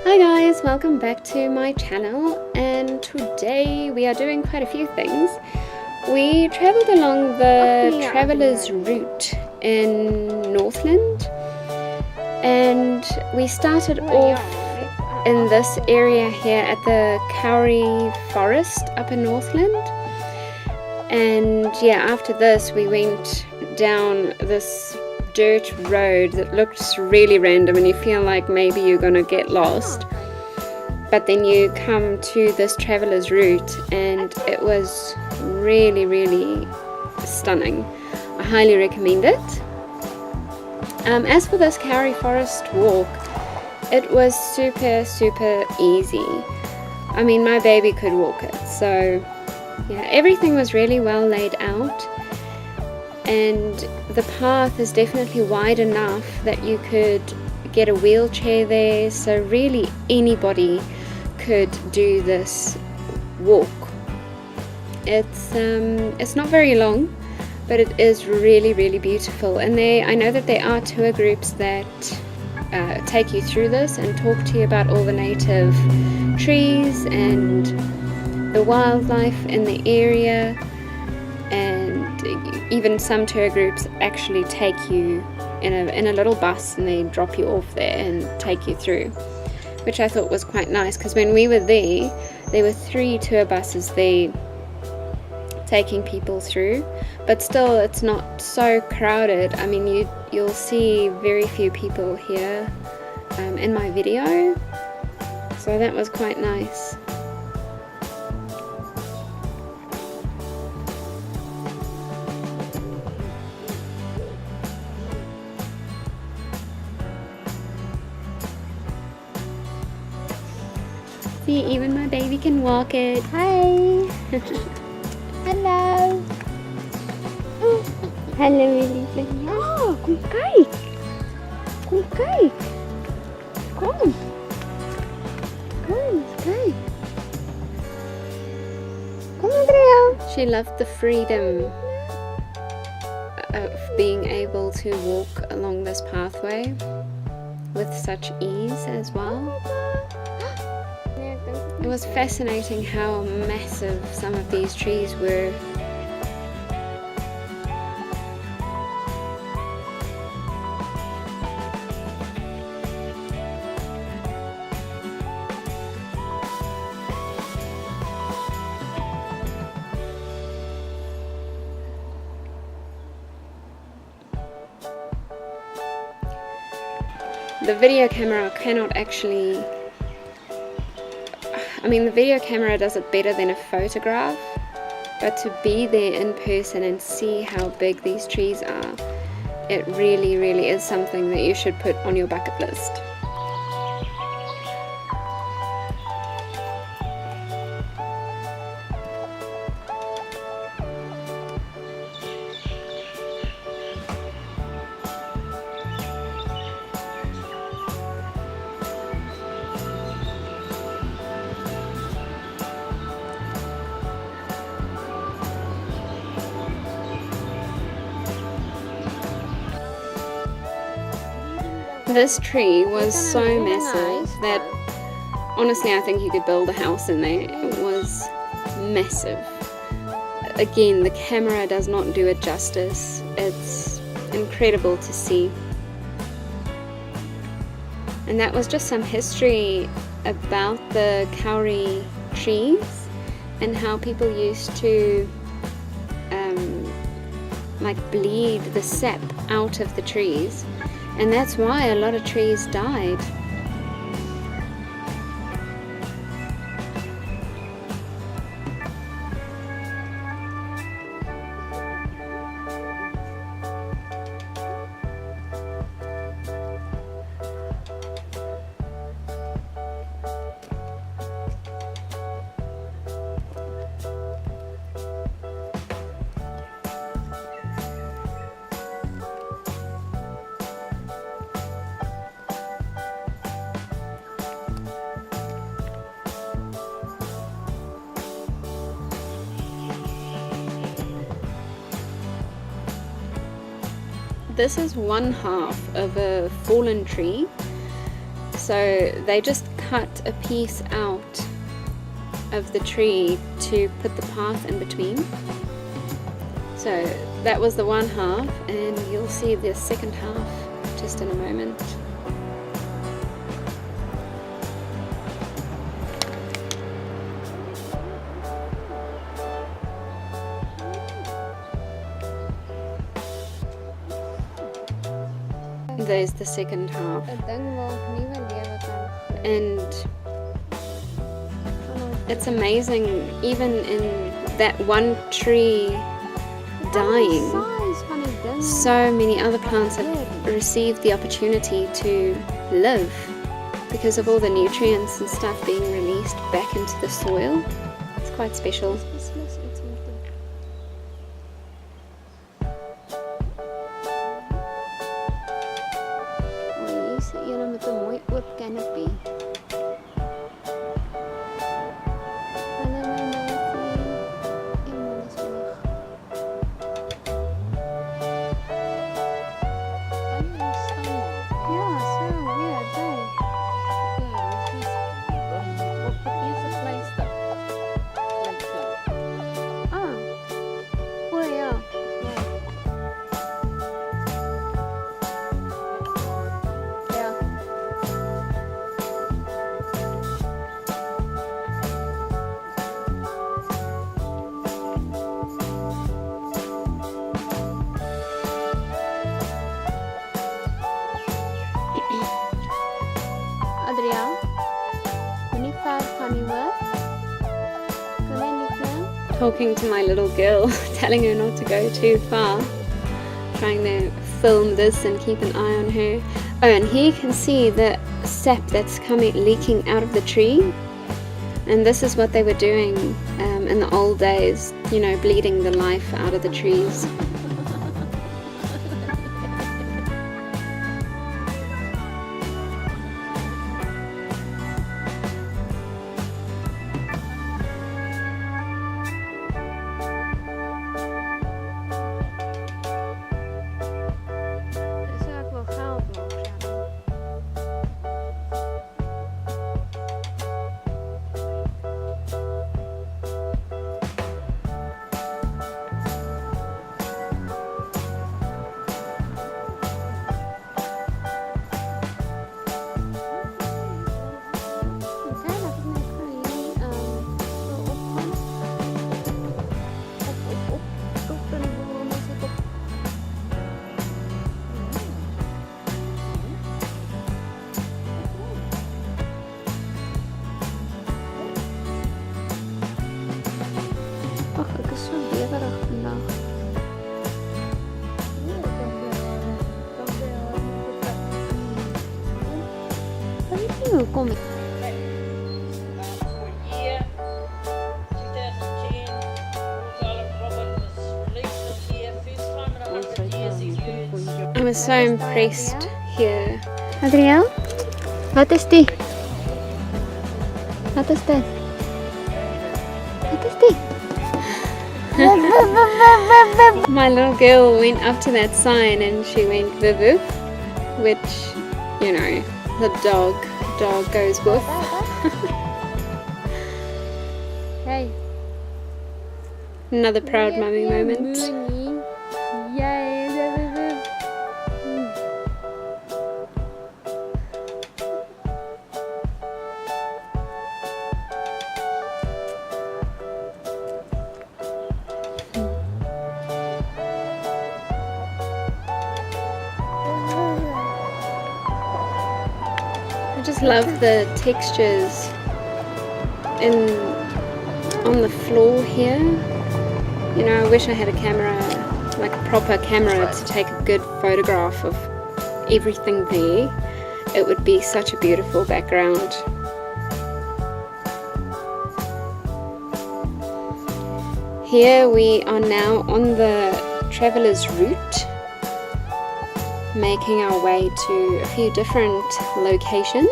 Hi guys, welcome back to my channel, and today we are doing quite a few things. We travelled along the traveller's route in Northland, and we started off in this area here at the Kauri forest up in Northland. And yeah, after this we went down this dirt road that looks really random and you feel like maybe you're gonna get lost, but then you come to this traveller's route and it was really stunning. I highly recommend it. As for this Kauri forest walk, it was super easy. I mean, my baby could walk it, so yeah, everything was really well laid out, and the path is definitely wide enough that you could get a wheelchair there, so really anybody could do this walk. It's not very long, but it is really beautiful. And I know that there are tour groups that take you through this and talk to you about all the native trees and the wildlife in the area, and even some tour groups actually take you in a little bus and they drop you off there and take you through, which I thought was quite nice, because when we were there were 3 tour buses there taking people through, but still it's not so crowded. I mean, you'll see very few people here in my video, so that was quite nice. See, even my baby can walk it. Hi! Hello! Hello, Elise. Oh, kom kyk! Kom kyk! Kom! Kom, kyk! Kom, Andrea! She loved the freedom of being able to walk along this pathway with such ease as well. It was fascinating how massive some of these trees were. The video camera cannot actually, I mean, the video camera does it better than a photograph, but to be there in person and see how big these trees are, it really is something that you should put on your bucket list. This tree was so massive that honestly I think you could build a house in there. It was massive. Again, the camera does not do it justice. It's incredible to see. And that was just some history about the Kauri trees and how people used to like bleed the sap out of the trees. And that's why a lot of trees died. This is one half of a fallen tree So they just cut a piece out of the tree to put the path in between. So that was the one half, and you'll see the second half just in a moment. There's the second half, and it's amazing, even in that one tree dying, so many other plants have received the opportunity to live because of all the nutrients and stuff being released back into the soil. It's quite special. Talking to my little girl, telling her not to go too far, trying to film this and keep an eye on her. Oh, and here you can see the sap that's leaking out of the tree, and this is what they were doing in the old days, you know, bleeding the life out of the trees. I was so impressed here. Adriel, wat is die? Wat is dit? Wat is die? My little girl went up to that sign and she went woof, which, you know, the dog goes woof. Hey. Another proud mummy moment. I just love the textures on the floor here. You know, I wish I had a camera, like a proper camera, to take a good photograph of everything there. It would be such a beautiful background. Here we are now on the traveller's route, making our way to a few different locations.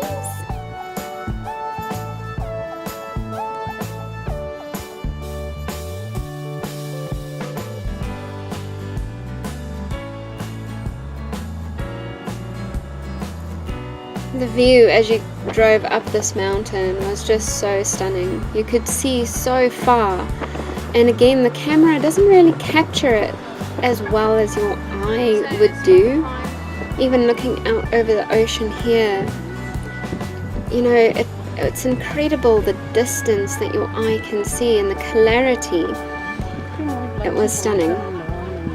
The view as you drove up this mountain was just so stunning. You could see so far, and again the camera doesn't really capture it as well as your eye would do. Even looking out over the ocean here, you know, it's incredible the distance that your eye can see and the clarity. It was stunning.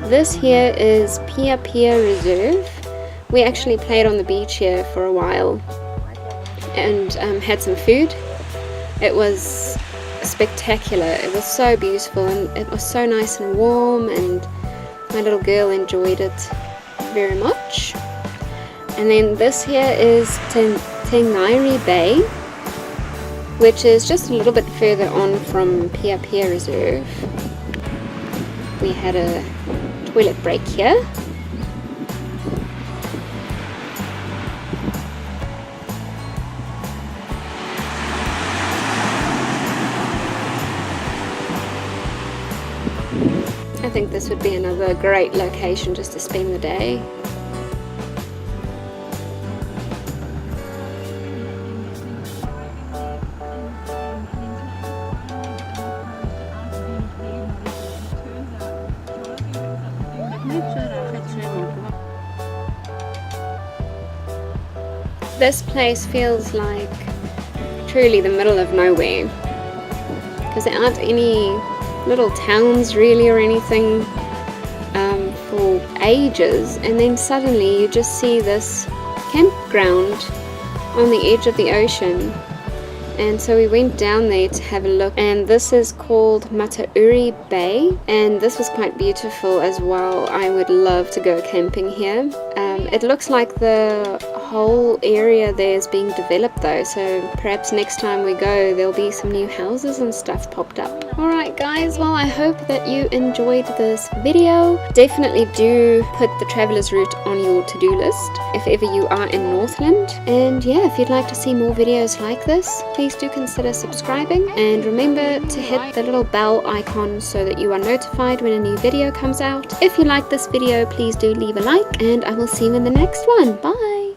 This here is Piapia Reserve. We actually played on the beach here for a while and had some food. It was spectacular. It was so beautiful and it was so nice and warm, and my little girl enjoyed it very much. And then this here is Ngare Bay, which is just a little bit further on from Piapia Reserve. We had a toilet break here. I think this would be another great location just to spend the day. This place feels like truly the middle of nowhere, because there aren't any little towns really or anything for ages, and then suddenly you just see this campground on the edge of the ocean. And so we went down there to have a look, and this is called Matauri Bay, and this was quite beautiful as well. I would love to go camping here. It looks like the whole area there is being developed though, so perhaps next time we go there'll be some new houses and stuff popped up. Alright guys, well I hope that you enjoyed this video. Definitely do put the traveller's route on your to-do list if ever you are in Northland. And yeah, if you'd like to see more videos like this, please do consider subscribing, and remember to hit the little bell icon so that you are notified when a new video comes out. If you like this video, please do leave a like, and I will see you in the next one. Bye!